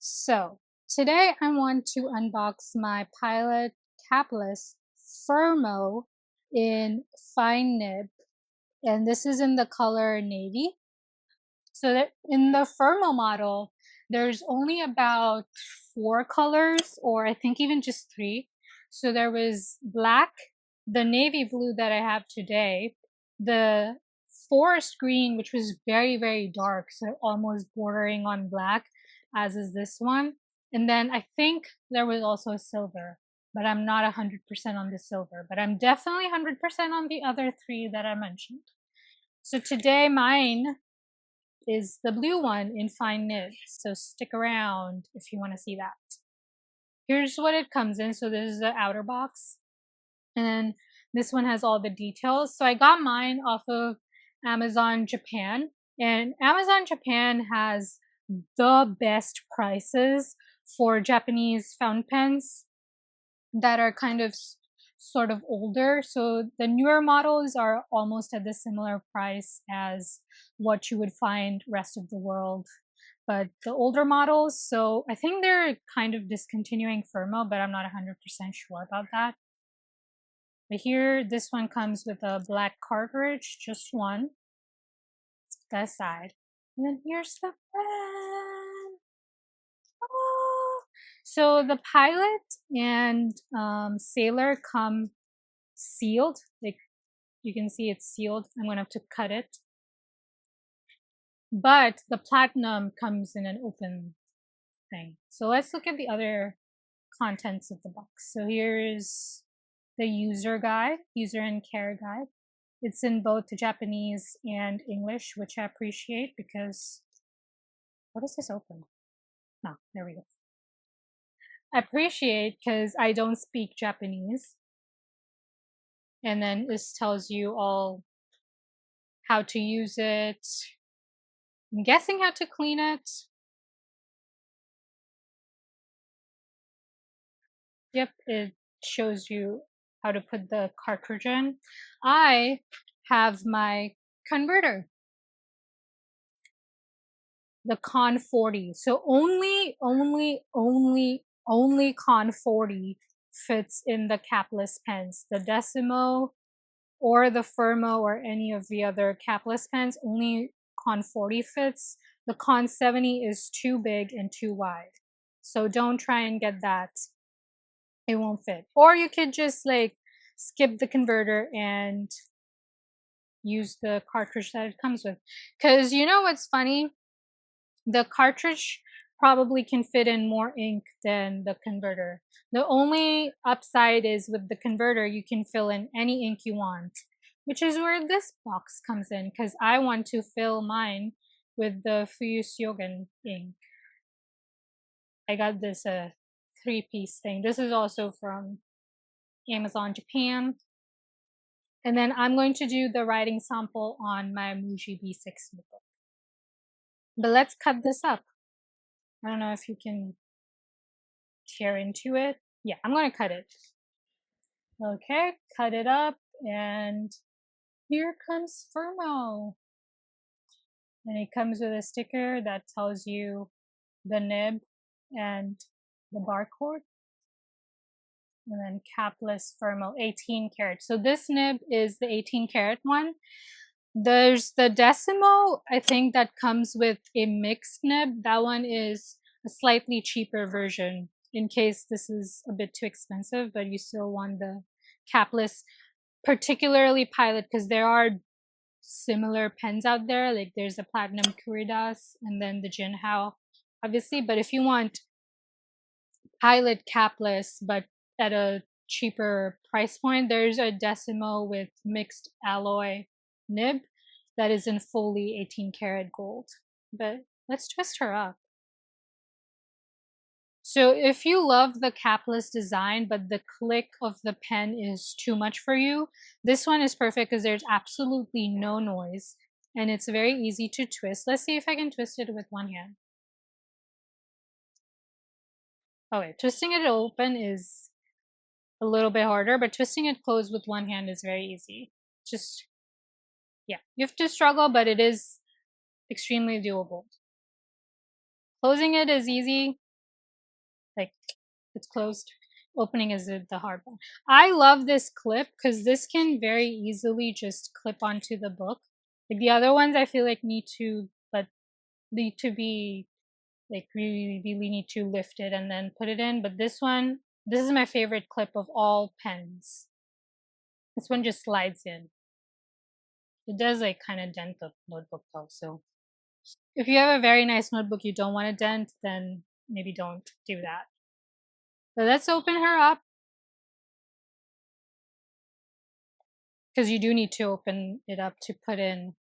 So today I want to unbox my Pilot capless Fermo in fine nib, and this is in the color navy. So that in the Fermo model, there's only about 4 colors, or I think even just 3. So there was black, the navy blue that I have today, the forest green, which was very, very dark, so almost bordering on black, as is this one. And then I think there was also a silver, but I'm not 100% on the silver, but I'm definitely 100% on the other 3 that I mentioned. So today mine is the blue one in fine nib, so stick around if you want to see that. Here's what it comes in. So this is the outer box, and then this one has all the details. So I got mine off of Amazon Japan, and Amazon Japan has the best prices for Japanese fountain pens that are kind of sort of older. So the newer models are almost at the similar price as what you would find rest of the world. But the older models, so I think they're kind of discontinuing Fermo, but I'm not 100% sure about that. But here, this one comes with a black cartridge, just one. Let's put that aside. And then here's the pen. Oh. So the Pilot and Sailor come sealed. Like you can see it's sealed. I'm gonna have to cut it. But the Platinum comes in an open thing. So let's look at the other contents of the box. So here's the user guide, user and care guide. It's in both Japanese and English, which I appreciate because, what is this open? No, there we go. I appreciate because I don't speak Japanese. And then this tells you all how to use it. I'm guessing how to clean it. Yep, it shows you how to put the cartridge in. I have my converter, the Con 40. So only Con 40 fits in the capless pens. The Decimo or the Fermo or any of the other capless pens, only Con 40 fits. The Con 70 is too big and too wide. So don't try and get that. It won't fit. Or you could just like skip the converter and use the cartridge that it comes with. Because you know what's funny? The cartridge probably can fit in more ink than the converter. The only upside is with the converter, you can fill in any ink you want, which is where this box comes in, because I want to fill mine with the Fuyusyogen ink. I got this 3-piece thing. This is also from Amazon Japan. And then I'm going to do the writing sample on my Muji B6 notebook. But let's cut this up. I don't know if you can tear into it. Yeah, I'm going to cut it. Okay, cut it up, and here comes Fermo. And it comes with a sticker that tells you the nib and the barcode. And then capless Fermo, 18 karat. So this nib is the 18 karat one. There's the Decimo, I think, that comes with a mixed nib. That one is a slightly cheaper version in case this is a bit too expensive, but you still want the capless, particularly Pilot, because there are similar pens out there. Like there's the Platinum Kuridas and then the Jinhao, obviously. But if you want Pilot capless, but at a cheaper price point, there's a Decimo with mixed alloy nib that is in fully 18 karat gold. But let's twist her up. So if you love the capless design, but the click of the pen is too much for you, this one is perfect because there's absolutely no noise and it's very easy to twist. Let's see if I can twist it with one hand. Okay, twisting it open is a little bit harder, but twisting it closed with one hand is very easy. Just, yeah, you have to struggle, but it is extremely doable. Closing it is easy. like it's closed. Opening is the hard part. I love this clip because this can very easily just clip onto the book. Like the other ones, I feel like need to be like really need to lift it and then put it in. But this one, this is my favorite clip of all pens. This one just slides in. It does like kind of dent the notebook though. So if you have a very nice notebook you don't want to dent, then maybe don't do that. So let's open her up because you do need to open it up to put in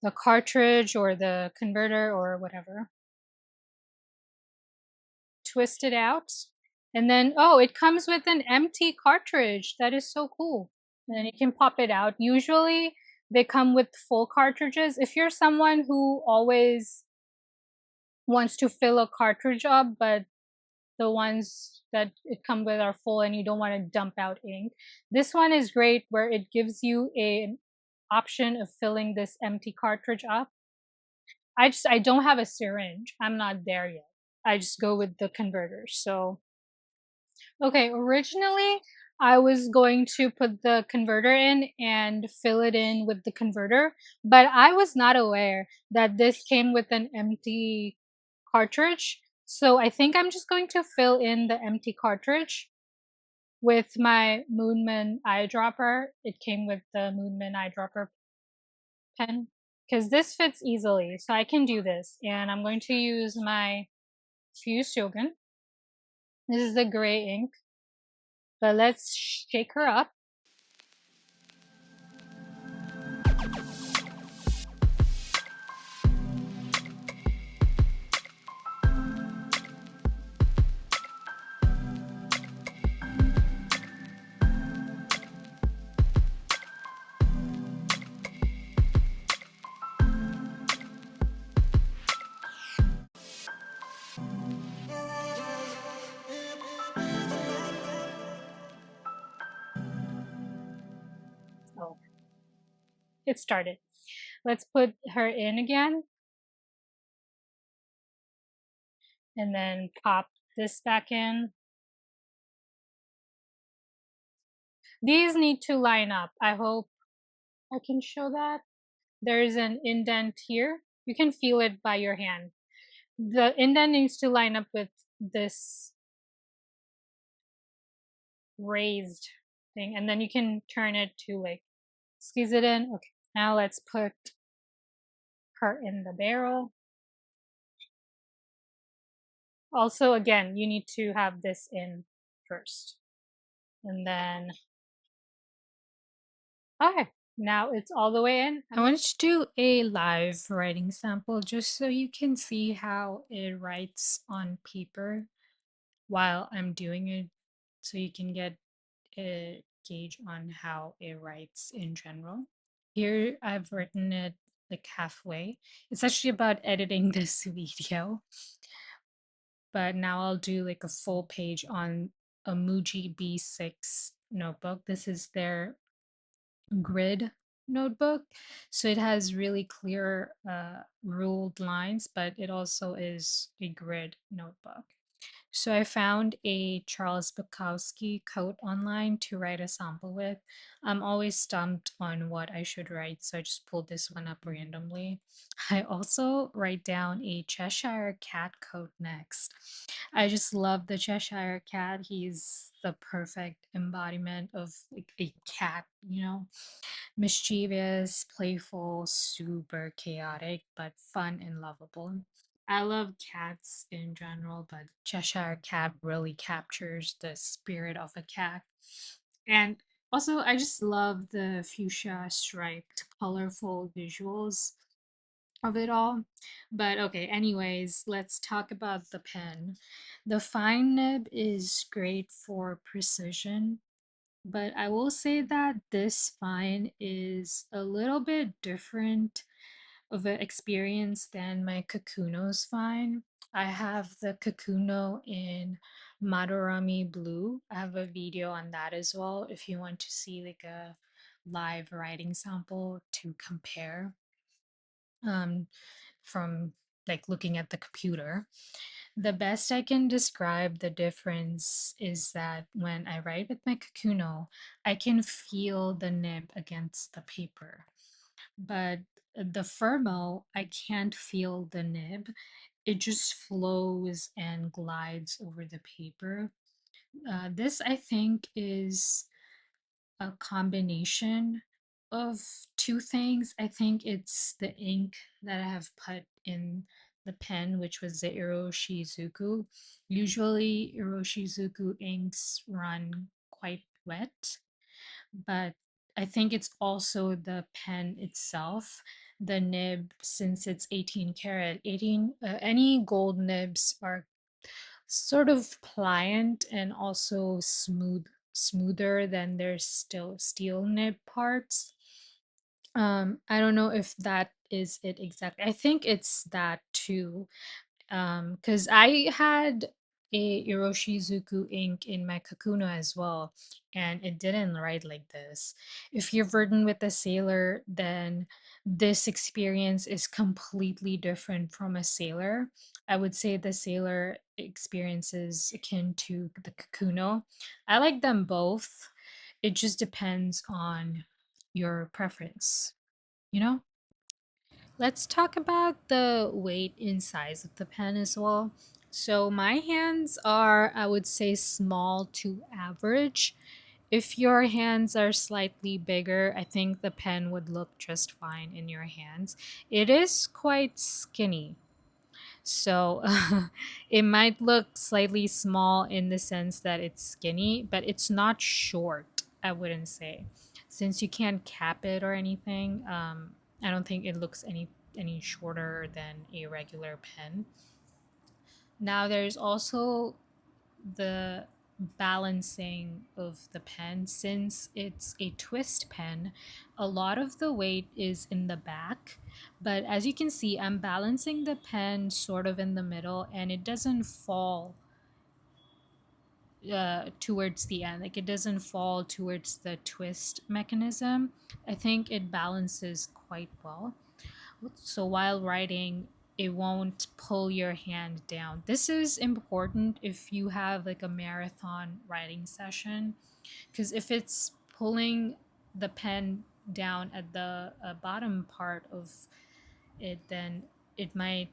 the cartridge or the converter or whatever. Twist it out. And then, oh, it comes with an empty cartridge. That is so cool. And then you can pop it out. Usually they come with full cartridges. If you're someone who always wants to fill a cartridge up, but the ones that it come with are full and you don't want to dump out ink, this one is great where it gives you an option of filling this empty cartridge up. I don't have a syringe. I'm not there yet. I just go with the converter. So okay, originally I was going to put the converter in and fill it in with the converter, but I was not aware that this came with an empty cartridge. So I think I'm just going to fill in the empty cartridge with my Moonman eyedropper. It came with the Moonman eyedropper pen because this fits easily. So I can do this. And I'm going to use my Fused Shogun. This is the gray ink. But let's shake her up. Oh, it started. Let's put her in again and then pop this back in. These need to line up. I hope I can show that. There's an indent here. You can feel it by your hand. The indent needs to line up with this raised thing, and then you can turn it to like squeeze it in. Okay, now let's put her in the barrel. Also, again, you need to have this in first. And then, okay, now it's all the way in. I wanted to do a live writing sample just so you can see how it writes on paper while I'm doing it, so you can get a gauge on how it writes in general. Here I've written it like halfway. It's actually about editing this video, but now I'll do like a full page on a Muji B6 notebook. This is their grid notebook. So it has really clear ruled lines, but it also is a grid notebook. So I found a Charles Bukowski quote online to write a sample with. I'm always stumped on what I should write, so I just pulled this one up randomly. I also write down a Cheshire cat quote next. I just love the Cheshire cat. He's the perfect embodiment of like a cat, you know? Mischievous, playful, super chaotic, but fun and lovable. I love cats in general, but Cheshire Cat really captures the spirit of a cat. And also, I just love the fuchsia striped, colorful visuals of it all. But okay, anyways, let's talk about the pen. The fine nib is great for precision, but I will say that this fine is a little bit different of an experience than my Kakuno's fine. I have the Kakuno in Madorami Blue. I have a video on that as well if you want to see like a live writing sample to compare um, from like looking at the computer. The best I can describe the difference is that when I write with my Kakuno, I can feel the nib against the paper. But the Fermo, I can't feel the nib. It just flows and glides over the paper. This, I think, is a combination of two things. I think it's the ink that I have put in the pen, which was the iroshizuku. Usually, iroshizuku inks run quite wet, but I think it's also the pen itself. The nib, since it's 18 karat, 18, any gold nibs are sort of pliant and also smoother than their still steel nib parts. I don't know if that is it exactly. I think it's that too. Because I had a Iroshizuku ink in my Kakuno as well, and it didn't write like this. If you're burdened with a sailor, then this experience is completely different from a sailor. I would say the sailor experience is akin to the Kakuno. I like them both. It just depends on your preference, you know? Let's talk about the weight and size of the pen as well. So my hands are, I would say, small to average. If your hands are slightly bigger, I think the pen would look just fine in your hands. It is quite skinny. So it might look slightly small in the sense that it's skinny, but it's not short, I wouldn't say. Since you can't cap it or anything, I don't think it looks any shorter than a regular pen. Now there's also the balancing of the pen. Since it's a twist pen, a lot of the weight is in the back, but as you can see, I'm balancing the pen sort of in the middle, and it doesn't fall towards the end. Like, it doesn't fall towards the twist mechanism. I think it balances quite well, so while writing, it won't pull your hand down. This is important if you have like a marathon writing session, because if it's pulling the pen down at the bottom part of it, then it might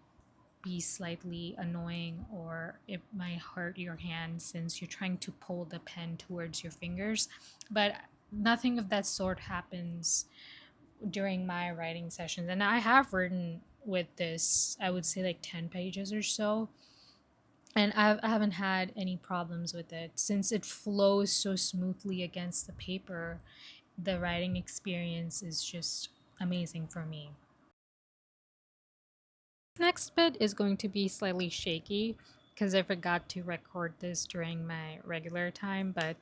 be slightly annoying, or it might hurt your hand since you're trying to pull the pen towards your fingers. But nothing of that sort happens during my writing sessions. And I have written with this, I would say, like 10 pages or so. And I haven't had any problems with it since it flows so smoothly against the paper. The writing experience is just amazing for me. Next bit is going to be slightly shaky because I forgot to record this during my regular time, but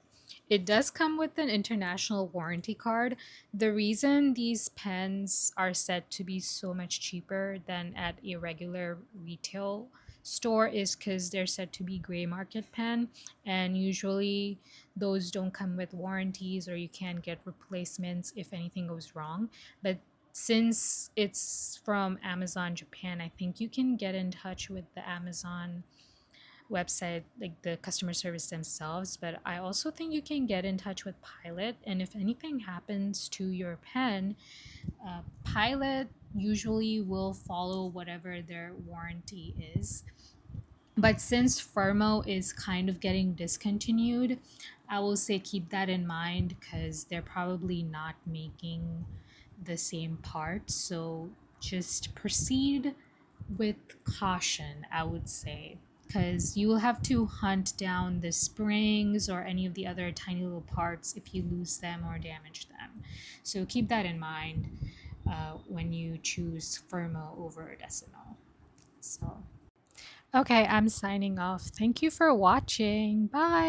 it does come with an international warranty card. The reason these pens are said to be so much cheaper than at a regular retail store is because they're said to be gray market pen, and usually those don't come with warranties, or you can get replacements if anything goes wrong. But since it's from Amazon Japan, I think you can get in touch with the Amazon website, like the customer service themselves. But I also think you can get in touch with Pilot, and if anything happens to your pen, Pilot usually will follow whatever their warranty is. But since Fermo is kind of getting discontinued, I will say keep that in mind because they're probably not making the same parts. So just proceed with caution, I would say, because you will have to hunt down the springs or any of the other tiny little parts if you lose them or damage them. So keep that in mind when you choose Fermo over Decimo. So. Okay, I'm signing off. Thank you for watching. Bye.